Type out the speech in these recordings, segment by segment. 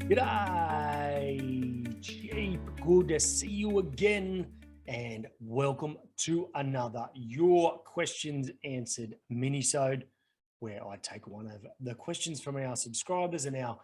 G'day, Jeep. Good to see you again, and welcome to another Your Questions Answered Minisode, where I take one of the questions from our subscribers and our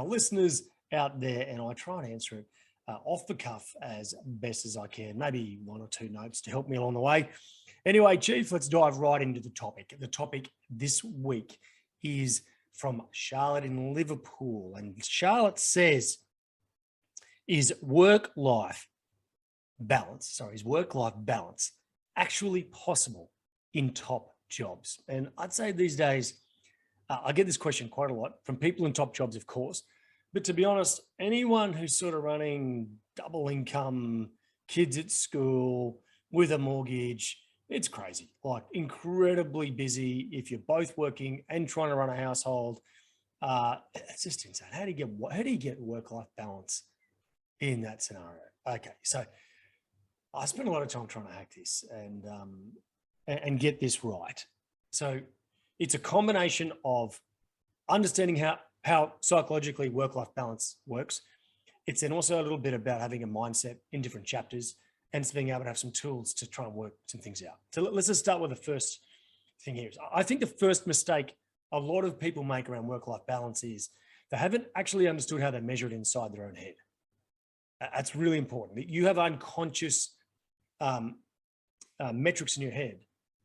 listeners out there, and I try and answer it off the cuff as best as I can. Maybe one or two notes to help me along the way. Anyway, Chief, let's dive right into the topic. The topic this week is from Charlotte in Liverpool. And Charlotte says, is work-life balance actually possible in top jobs? And I'd say these days, I get this question quite a lot from people in top jobs, of course. But to be honest, anyone who's sort of running double income, kids at school, with a mortgage, it's crazy, like incredibly busy if you're both working and trying to run a household. It's just insane. How do you get work-life balance in that scenario? Okay, so I spent a lot of time trying to hack this and get this right. So it's a combination of understanding how psychologically work-life balance works. It's then also a little bit about having a mindset in different chapters, and it's being able to have some tools to try and work some things out. So let's just start with the first thing here. I think the first mistake a lot of people make around work-life balance is they haven't actually understood how they measure it inside their own head. That's really important. You have unconscious metrics in your head,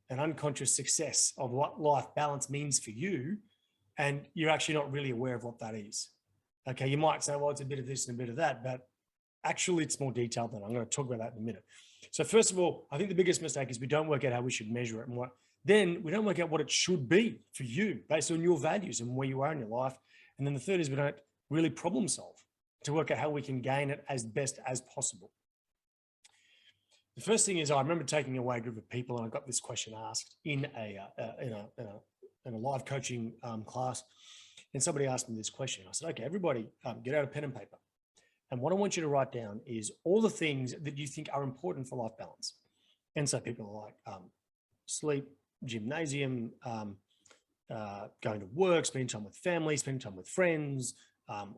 an unconscious success of what life balance means for you, and you're actually not really aware of what that is. Okay, you might say, well, it's a bit of this and a bit of that, but actually, it's more detailed than that. I'm going to talk about that in a minute. So first of all, I think the biggest mistake is we don't work out how we should measure it. And then we don't work out what it should be for you based on your values and where you are in your life. And then the third is we don't really problem solve to work out how we can gain it as best as possible. The first thing is I remember taking away a group of people and I got this question asked in a live coaching class. And somebody asked me this question. I said, okay, everybody get out a pen and paper. And what I want you to write down is all the things that you think are important for life balance. And so people are like sleep, gymnasium, going to work, spending time with family, spending time with friends,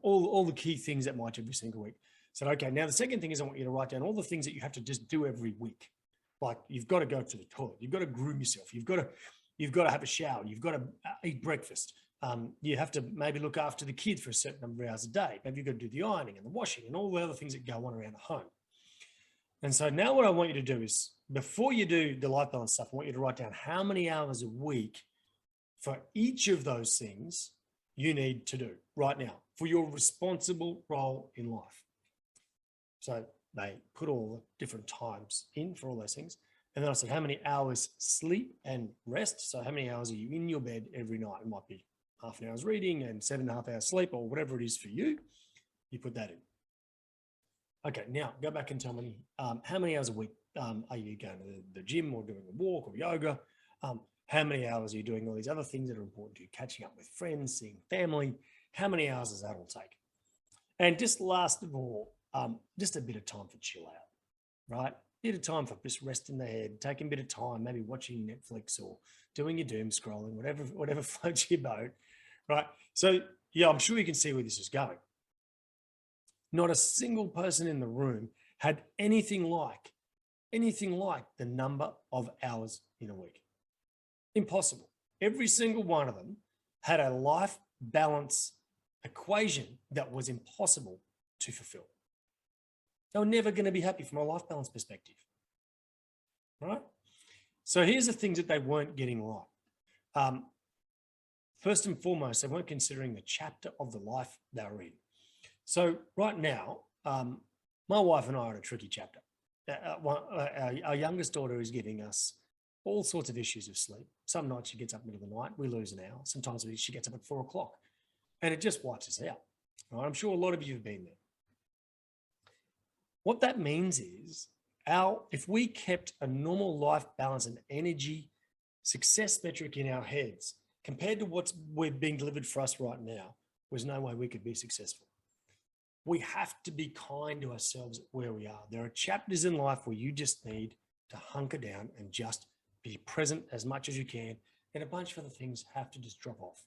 all the key things that might every single week. So, okay, now the second thing is I want you to write down all the things that you have to just do every week. Like you've got to go to the toilet, you've got to groom yourself, you've got to have a shower, you've got to eat breakfast. You have to maybe look after the kids for a certain number of hours a day. Maybe you've got to do the ironing and the washing and all the other things that go on around the home. And so now what I want you to do is before you do the life balance stuff, I want you to write down how many hours a week for each of those things you need to do right now for your responsible role in life. So they put all the different times in for all those things. And then I said, how many hours sleep and rest? So how many hours are you in your bed every night? It might be half an hour's reading and 7.5 hours sleep or whatever it is for you, you put that in. Okay, now go back and tell me how many hours a week are you going to the gym or doing a walk or yoga? How many hours are you doing all these other things that are important to you, catching up with friends, seeing family? How many hours does that all take? And just last of all, just a bit of time for chill out, right? A bit of time for just resting the head, taking a bit of time, maybe watching Netflix or doing your doom scrolling, whatever floats your boat. Right. So, yeah, I'm sure you can see where this is going. Not a single person in the room had anything like the number of hours in a week. Impossible. Every single one of them had a life balance equation that was impossible to fulfill. They were never going to be happy from a life balance perspective. Right. So here's the things that they weren't getting right. First and foremost, they weren't considering the chapter of the life they were in. So right now, my wife and I are in a tricky chapter. Our youngest daughter is giving us all sorts of issues of sleep. Some nights she gets up in the middle of the night, we lose an hour. Sometimes she gets up at 4 o'clock and it just wipes us out. Right? I'm sure a lot of you have been there. What that means is if we kept a normal life balance and energy success metric in our heads, compared to what's being delivered for us right now, there's no way we could be successful. We have to be kind to ourselves where we are. There are chapters in life where you just need to hunker down and just be present as much as you can, and a bunch of other things have to just drop off.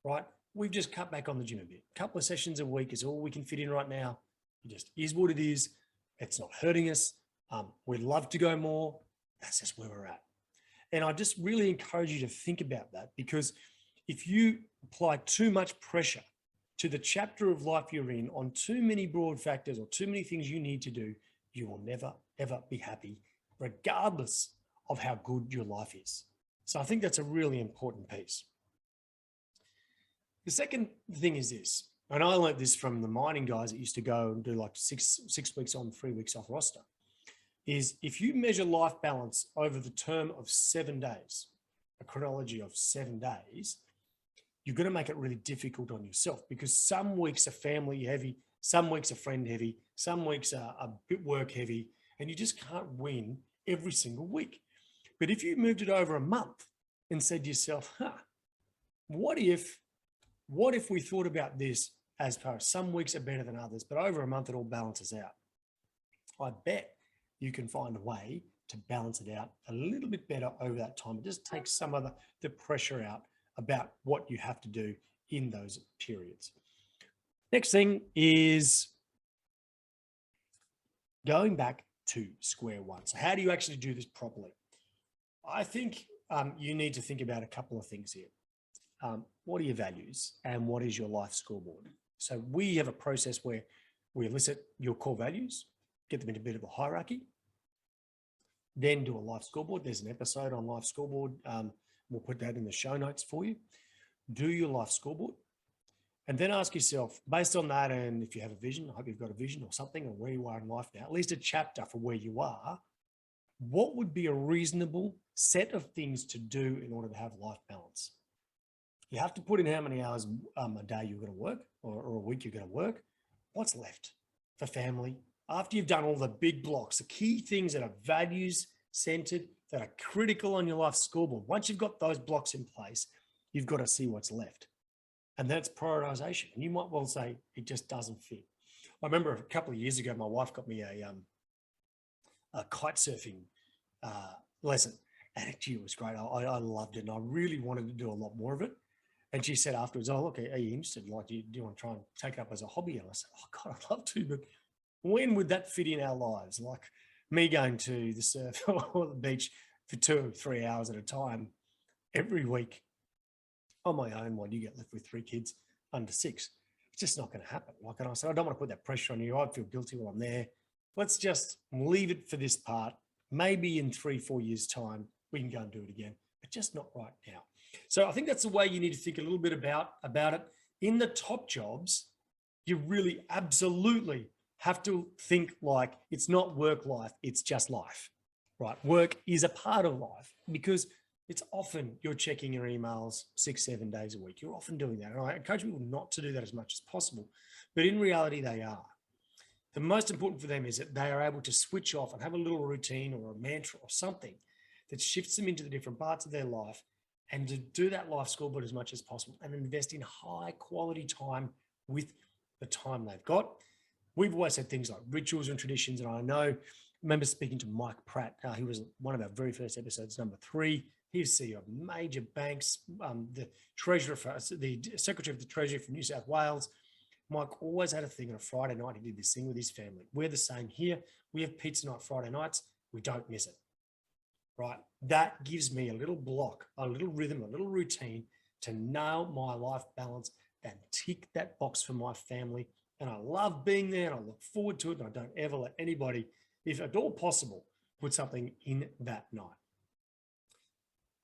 right? We've just cut back on the gym a bit. A couple of sessions a week is all we can fit in right now. It just is what it is. It's not hurting us. We'd love to go more. That's just where we're at. And I just really encourage you to think about that, because if you apply too much pressure to the chapter of life you're in on too many broad factors or too many things you need to do, you will never, ever be happy, regardless of how good your life is. So I think that's a really important piece. The second thing is this, and I learned this from the mining guys that used to go and do like six weeks on, 3 weeks off roster, is if you measure life balance over the term of 7 days, a chronology of 7 days, you're going to make it really difficult on yourself, because some weeks are family heavy, some weeks are friend heavy, some weeks are a bit work heavy, and you just can't win every single week. But if you moved it over a month and said to yourself, what if we thought about this as far as some weeks are better than others, but over a month it all balances out? I bet you can find a way to balance it out a little bit better over that time. It just takes some of the pressure out about what you have to do in those periods. Next thing is going back to square one. So how do you actually do this properly? I think you need to think about a couple of things here. What are your values and what is your life scoreboard? So we have a process where we elicit your core values, get them in a bit of a hierarchy, then do a life scoreboard. There's an episode on life scoreboard. We'll put that in the show notes for you. Do your life scoreboard, and then ask yourself, based on that, and if you have a vision, I hope you've got a vision or something, or where you are in life now, at least a chapter for where you are, what would be a reasonable set of things to do in order to have life balance? You have to put in how many hours a day you're going to work, or a week you're going to work. What's left for family? After you've done all the big blocks, the key things that are values centered, that are critical on your life scoreboard, once you've got those blocks in place, you've got to see what's left. And that's prioritization. And you might well say it just doesn't fit. I remember a couple of years ago, my wife got me a kite surfing lesson, and it was great. I loved it, and I really wanted to do a lot more of it. And she said afterwards, "Oh, look, are you interested? Like, do you want to try and take it up as a hobby?" And I said, "Oh God, I'd love to, but when would that fit in our lives? Like me going to the surf or the beach for 2 or 3 hours at a time every week on my own while you get left with 3 kids under 6. It's just not going to happen." Like, and I said, I don't want to put that pressure on you. I'd feel guilty while I'm there. Let's just leave it for this part. Maybe in 3-4 years' time, we can go and do it again, but just not right now. So I think that's the way you need to think a little bit about it. In the top jobs, you really absolutely have to think like it's not work life, it's just life, right? Work is a part of life, because it's often you're checking your emails 6-7 days a week. You're often doing that. And I encourage people not to do that as much as possible. But in reality, they are. The most important for them is that they are able to switch off and have a little routine or a mantra or something that shifts them into the different parts of their life, and to do that life scoreboard as much as possible and invest in high quality time with the time they've got. We've always had things like rituals and traditions. And I remember speaking to Mike Pratt. He was one of our very first episodes, number 3. He was CEO of major banks, the Secretary of the Treasury for New South Wales. Mike always had a thing on a Friday night. He did this thing with his family. We're the same here. We have pizza night Friday nights. We don't miss it, right? That gives me a little block, a little rhythm, a little routine to nail my life balance and tick that box for my family. And I love being there, and I look forward to it. And I don't ever let anybody, if at all possible, put something in that night.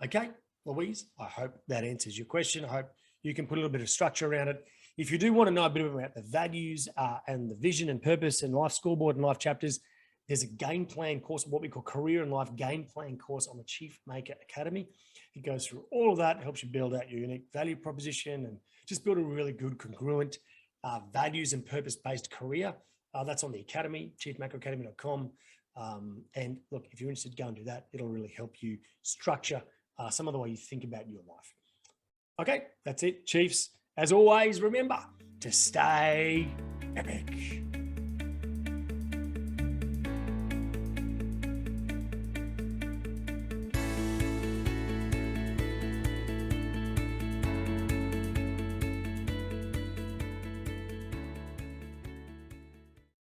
Okay, Louise, I hope that answers your question. I hope you can put a little bit of structure around it. If you do want to know a bit about the values and the vision and purpose and life scoreboard and life chapters, there's a game plan course, what we call career and life game plan course on the Chief Maker Academy. It goes through all of that, helps you build out your unique value proposition and just build a really good, congruent, values and purpose-based career. That's on the Academy, chiefmakeracademy.com. And look, if you're interested, go and do that. It'll really help you structure some of the way you think about your life. Okay, that's it, Chiefs. As always, remember to stay epic.